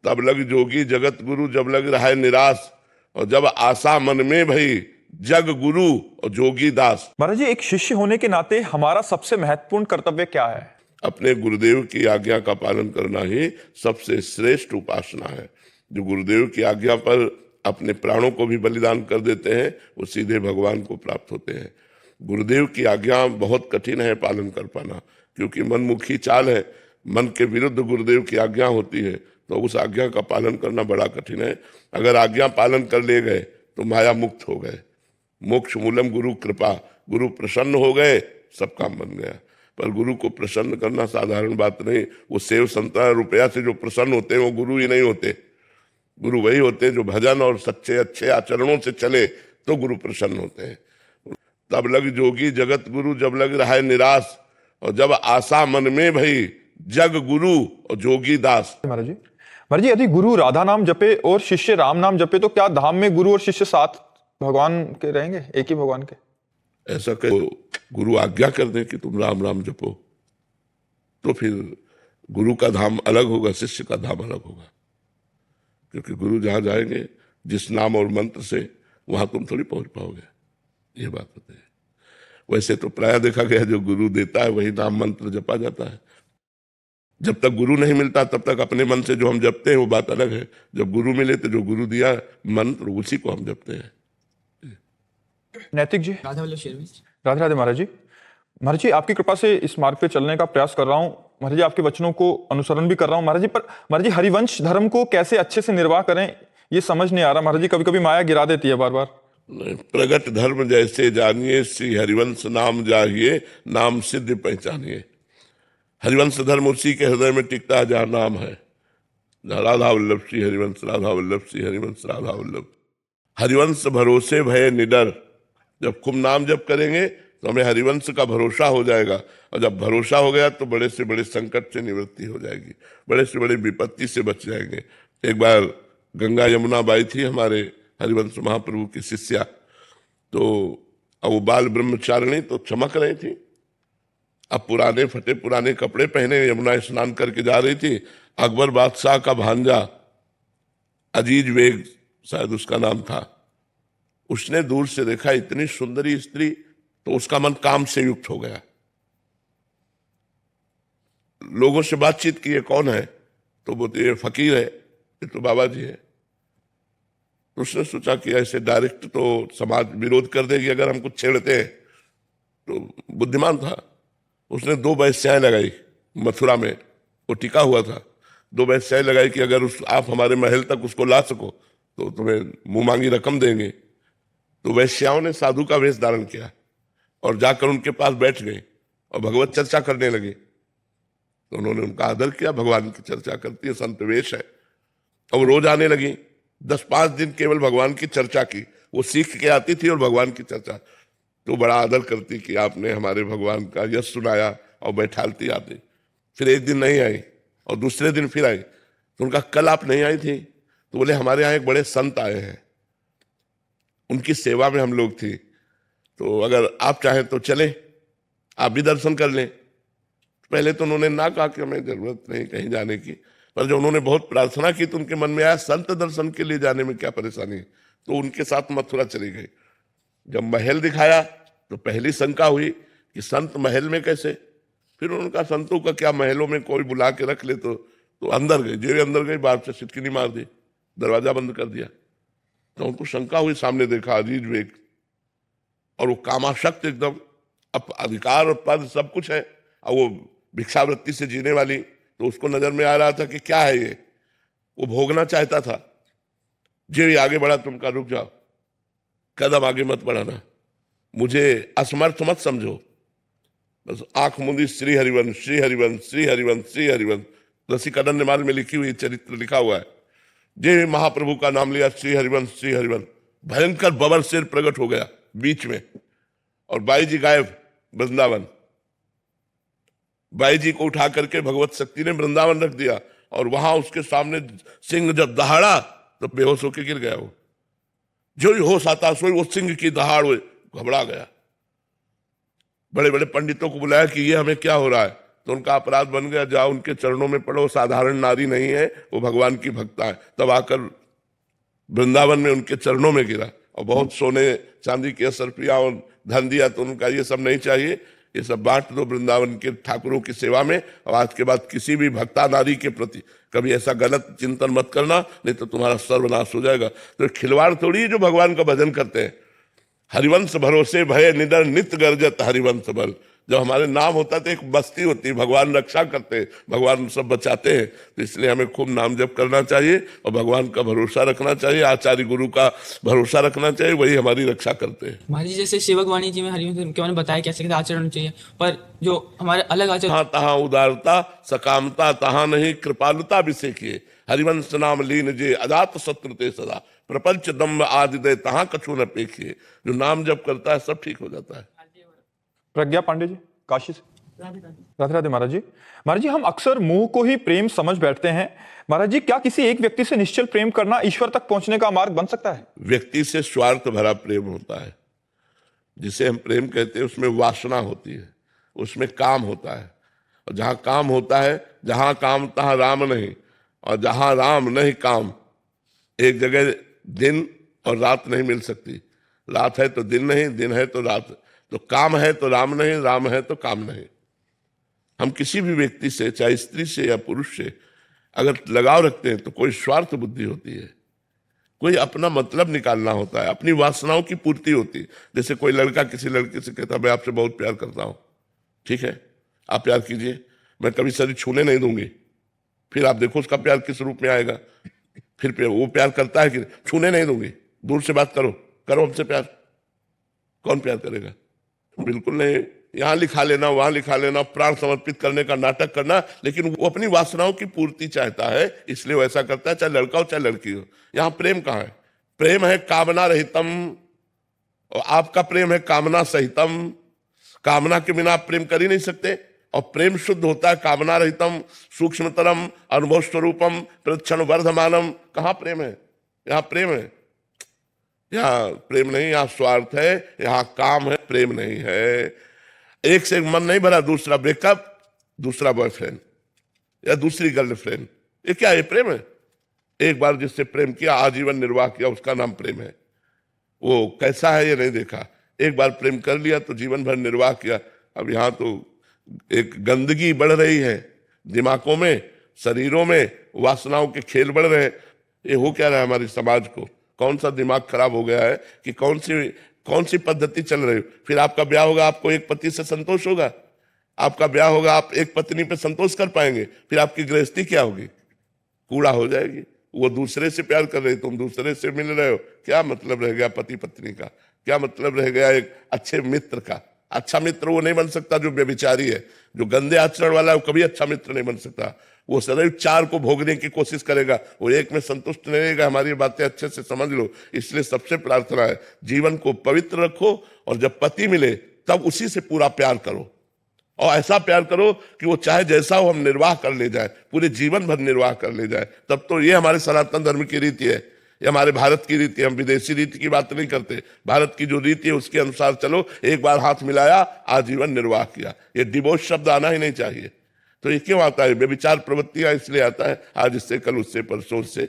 तब लग जोगी जगत गुरु, जब लग रहा है निराश, और जब आशा मन में भई जग गुरु और जोगी दास। महाराज जी, एक शिष्य होने के नाते हमारा सबसे महत्वपूर्ण कर्तव्य क्या है? अपने गुरुदेव की आज्ञा का पालन करना ही सबसे श्रेष्ठ उपासना है। जो गुरुदेव की आज्ञा पर अपने प्राणों को भी बलिदान कर देते हैं वो सीधे भगवान को प्राप्त होते हैं। गुरुदेव की आज्ञा बहुत कठिन है पालन कर पाना, क्योंकि मनमुखी चाल है। मन के विरुद्ध गुरुदेव की आज्ञा होती है तो उस आज्ञा का पालन करना बड़ा कठिन है। अगर आज्ञा पालन कर ले गए तो माया मुक्त हो गए। मोक्ष मूलम गुरु कृपा, गुरु प्रसन्न हो गए सब काम बन गया। पर गुरु को प्रसन्न करना साधारण बात नहीं। वो सेव संता रुपया से जो प्रसन्न होते हैं वो गुरु ही नहीं होते। गुरु वही होते हैं जो भजन और सच्चे अच्छे आचरणों से चले तो गुरु प्रसन्न होते हैं। तब लग जोगी जगत गुरु, जब लग रहा है निराश, और जब आशा मन में भई जग गुरु और जोगी दास। महाराज जी, यदि गुरु राधा नाम जपे और शिष्य राम नाम जपे तो क्या धाम में गुरु और शिष्य साथ भगवान के रहेंगे, एक ही भगवान के? ऐसा कहो गुरु आज्ञा कर दे कि तुम राम राम जपो तो फिर गुरु का धाम अलग होगा, शिष्य का धाम अलग होगा। क्योंकि गुरु जहां जाएंगे जिस नाम और मंत्र से, वहां तुम थोड़ी पहुंच पाओगे, ये बात होती है। वैसे तो प्राय देखा गया जो गुरु देता है वही नाम मंत्र जपा जाता है। जब तक गुरु नहीं मिलता तब तक अपने मन से जो हम जपते हैं वो बात अलग है। जब गुरु मिले तो जो गुरु दिया मंत्र उसी को हम जपते हैं। नैतिक जी, राधे राधे। महाराज जी, आपकी कृपा से इस मार्ग पे चलने का प्रयास कर रहा हूँ। महाराज जी, आपके वचनों को अनुसरण भी कर रहा हूँ। महाराज जी, पर महाराज जी, हरिवंश धर्म को कैसे अच्छे से निर्वाह करें ये समझ नहीं आ रहा। महाराज जी, कभी कभी माया गिरा देती है बार बार। प्रगट धर्म जैसे जानिए, श्री हरिवंश नाम जाहिए, नाम सिद्ध पहचानिए। हरिवंश धर्म उसी के हृदय में टिकता है जहाँ नाम है। राधा वल्लभ श्री हरिवंश, राधा वल्लभ श्री हरिवंश, राधा वल्लभ। हरिवंश भरोसे भय निडर। जब खूब नाम जप करेंगे तो हमें हरिवंश का भरोसा हो जाएगा, और जब भरोसा हो गया तो बड़े से बड़े संकट से निवृत्ति हो जाएगी, बड़े से बड़े विपत्ति से बच जाएंगे। एक बार गंगा यमुना बाई थी हमारे हरिवंश महाप्रभु की शिष्या, तो अब वो बाल ब्रह्मचारिणी तो चमक रही थी। अब पुराने फटे पुराने कपड़े पहने यमुना स्नान करके जा रही थी। अकबर बादशाह का भांजा अजीज बेग शायद उसका नाम था, उसने दूर से देखा इतनी सुंदरी स्त्री तो उसका मन काम से युक्त हो गया। लोगों से बातचीत की, ये कौन है? तो बोलते ये फकीर है, ये तो बाबा जी है। तो उसने सोचा कि ऐसे डायरेक्ट तो समाज विरोध कर देगी अगर हम कुछ छेड़ते हैं। तो बुद्धिमान था, उसने 2 वेश्याएं लगाई मथुरा में, वो टिका हुआ था। 2 वेश्याएं लगाई कि अगर आप हमारे महल तक उसको ला सको तो तुम्हें मुंह मांगी रकम देंगे। तो वैश्याओं ने साधु का वेश धारण किया और जाकर उनके पास बैठ गए और भगवत चर्चा करने लगे। तो उन्होंने उनका आदर किया, भगवान की चर्चा करती है, संत वेश है। और रोज आने लगी, 10-5 दिन केवल भगवान की चर्चा की। वो सीख के आती थी और भगवान की चर्चा, तो बड़ा आदर करती कि आपने हमारे भगवान का यश सुनाया, और बैठालती आती। फिर एक दिन नहीं आई और दूसरे दिन फिर आई। तो उनका कल आप नहीं आई थी? तो बोले हमारे यहाँ एक बड़े संत आए हैं, उनकी सेवा में हम लोग थी, तो अगर आप चाहें तो चलें, आप भी दर्शन कर लें। पहले तो उन्होंने ना कहा कि हमें जरूरत नहीं कहीं जाने की, पर जब उन्होंने बहुत प्रार्थना की तो उनके मन में आया संत दर्शन के लिए जाने में क्या परेशानी है, तो उनके साथ मथुरा चली गई। जब महल दिखाया तो पहली शंका हुई कि संत महल में कैसे। फिर उनका संतों का क्या, महलों में कोई बुला के रख ले तो अंदर गए, जो अंदर गई बाहर से सिटकिनी मार दी, दरवाजा बंद कर दिया। तो उनको शंका हुई, सामने देखा अजीज बेग, और वो कामाशक्त एकदम, अब अधिकार और पद सब कुछ है, और वो भिक्षावृत्ति से जीने वाली। तो उसको नजर में आ रहा था कि क्या है ये, वो भोगना चाहता था। जो ही आगे बढ़ा, तुम का रुक जाओ, कदम आगे मत बढ़ाना, मुझे असमर्थ मत समझो, बस आंख मूंदी श्री हरिवंश श्री हरिवंश श्री हरिवंश श्री हरिवंश। रसिक अनन्यमाल में लिखी हुई चरित्र लिखा हुआ है। जे महाप्रभु का नाम लिया, श्री हरिवंश श्री हरिवंश, भयंकर बबर शेर प्रकट हो गया बीच में, और बाई जी गायब वृंदावन। बाई जी को उठा करके भगवत शक्ति ने वृंदावन रख दिया, और वहां उसके सामने सिंह जब दहाड़ा तो बेहोश होकर गिर गया। वो जो ही होश आता सोई वो सिंह की दहाड़ हुई, घबरा गया। बड़े बड़े पंडितों को बुलाया कि ये हमें क्या हो रहा है, तो उनका अपराध बन गया, जाओ उनके चरणों में पड़ो, साधारण नारी नहीं है, वो भगवान की भक्ता है। तब आकर वृंदावन में उनके चरणों में गिरा और बहुत सोने चांदी की असरफियां और धन दिया। तो उनका ये सब नहीं चाहिए, ये सब बांट दो वृंदावन के ठाकुरों की सेवा में, और आज के बाद किसी भी भक्ता नारी के प्रति कभी ऐसा गलत चिंतन मत करना, नहीं तो तुम्हारा सर्वनाश हो जाएगा। तो खिलवाड़ थोड़ी है जो भगवान का भजन करते हैं। हरिवंश भरोसे भय निडर नित्य गर्जत हरिवंश बल। जब हमारे नाम होता है तो एक बस्ती होती है, भगवान रक्षा करते हैं, भगवान सब बचाते हैं। तो इसलिए हमें खूब नाम जप करना चाहिए और भगवान का भरोसा रखना चाहिए, आचार्य गुरु का भरोसा रखना चाहिए, वही हमारी रक्षा करते हैं। महाराज जी, जैसे सेवक वाणी जी में हरिवंश के बारे में बताया कैसे कैसे आचरण होना चाहिए, पर जो हमारे अलग आचरण तहाँ तहाँ उदारता सकामता, तहाँ नहीं कृपालुता विषय किए। हरिवंश नाम लीन जे अजात शत्रु ते सदा, प्रपंच दम्भ आदि दे तहाँ कछु न पेखिए। जो नाम जप करता है सब ठीक हो जाता है। प्रज्ञा पांडे जी, काशी से। राधे राधे महाराज जी। महाराज जी, हम अक्सर मोह को ही प्रेम समझ बैठते हैं। महाराज जी, क्या किसी एक व्यक्ति से निश्चल प्रेम करना ईश्वर तक पहुंचने का मार्ग बन सकता है? व्यक्ति से स्वार्थ भरा प्रेम होता है, जिसे हम प्रेम कहते हैं, उसमें वासना होती है, उसमें काम होता है। और जहां काम होता है, जहां काम तहां राम नहीं, और जहां राम नहीं काम। एक जगह दिन और रात नहीं मिल सकती, रात है तो दिन नहीं, दिन है तो रात। तो काम है तो राम नहीं, राम है तो काम नहीं। हम किसी भी व्यक्ति से, चाहे स्त्री से या पुरुष से, अगर लगाव रखते हैं तो कोई स्वार्थ बुद्धि होती है, कोई अपना मतलब निकालना होता है, अपनी वासनाओं की पूर्ति होती है। जैसे कोई लड़का किसी लड़की से कहता है मैं आपसे बहुत प्यार करता हूं, ठीक है आप प्यार कीजिए, मैं कभी शरीर छूने नहीं दूंगी। फिर आप देखो उसका प्यार किस रूप में आएगा। फिर वो प्यार करता है कि छूने नहीं दूंगी, दूर से बात करो, करो हमसे प्यार। कौन प्यार करेगा? बिल्कुल नहीं। यहां लिखा लेना, वहां लिखा लेना, प्राण समर्पित करने का नाटक करना, लेकिन वो अपनी वासनाओं की पूर्ति चाहता है, इसलिए वैसा करता है, चाहे लड़का हो चाहे लड़की हो। यहां प्रेम कहां है? प्रेम है कामना रहितम, और आपका प्रेम है कामना सहितम। कामना के बिना आप प्रेम कर ही नहीं सकते। और प्रेम शुद्ध होता है कामना रहितम, सूक्ष्मतरम, अनुभव स्वरूपम, प्रक्षण वर्धमानम। कहां प्रेम है? यहां प्रेम है, यहाँ प्रेम नहीं, यहाँ स्वार्थ है, यहाँ काम है, प्रेम नहीं है। एक से एक मन नहीं भरा, दूसरा ब्रेकअप, दूसरा बॉयफ्रेंड या दूसरी गर्लफ्रेंड, ये क्या है? प्रेम है? एक बार जिससे प्रेम किया, आजीवन निर्वाह किया, उसका नाम प्रेम है। वो कैसा है ये नहीं देखा, एक बार प्रेम कर लिया तो जीवन भर निर्वाह किया। अब यहाँ तो एक गंदगी बढ़ रही है, दिमागों में, शरीरों में वासनाओं के खेल बढ़ रहे हैं। ये हो क्या रहा है हमारे समाज को? कौन सा दिमाग खराब हो गया है कि कौन सी पद्धति चल रही है? फिर आपका ब्याह होगा, आपको एक पति से संतोष होगा? आपका ब्याह होगा, आप एक पत्नी पे संतोष कर पाएंगे? फिर आपकी गृहस्थी क्या होगी? कूड़ा हो जाएगी। वो दूसरे से प्यार कर रही, तुम दूसरे से मिल रहे हो, क्या मतलब रह गया पति पत्नी का? क्या मतलब रह गया एक अच्छे मित्र का? अच्छा मित्र वो नहीं बन सकता जो व्यभिचारी है, जो गंदे आचरण वाला है, वो कभी अच्छा मित्र नहीं बन सकता। वो सदैव चार को भोगने की कोशिश करेगा, वो एक में संतुष्ट नहीं रहेगा। हमारी बातें अच्छे से समझ लो। इसलिए सबसे प्रार्थना है, जीवन को पवित्र रखो, और जब पति मिले तब उसी से पूरा प्यार करो, और ऐसा प्यार करो कि वो चाहे जैसा हो हम निर्वाह कर ले जाए, पूरे जीवन भर निर्वाह कर ले जाए। तब तो ये हमारे सनातन धर्म की रीति है, ये हमारे भारत की रीति है। हम विदेशी रीति की बात नहीं करते, भारत की जो रीति है उसके अनुसार चलो। एक बार हाथ मिलाया, आजीवन निर्वाह किया। ये डिवोर्स शब्द आना ही नहीं चाहिए। तो ये क्यों आता है? व्यभिचार प्रवृत्तियां इसलिए आता है, आज इससे, कल उससे, परसों से,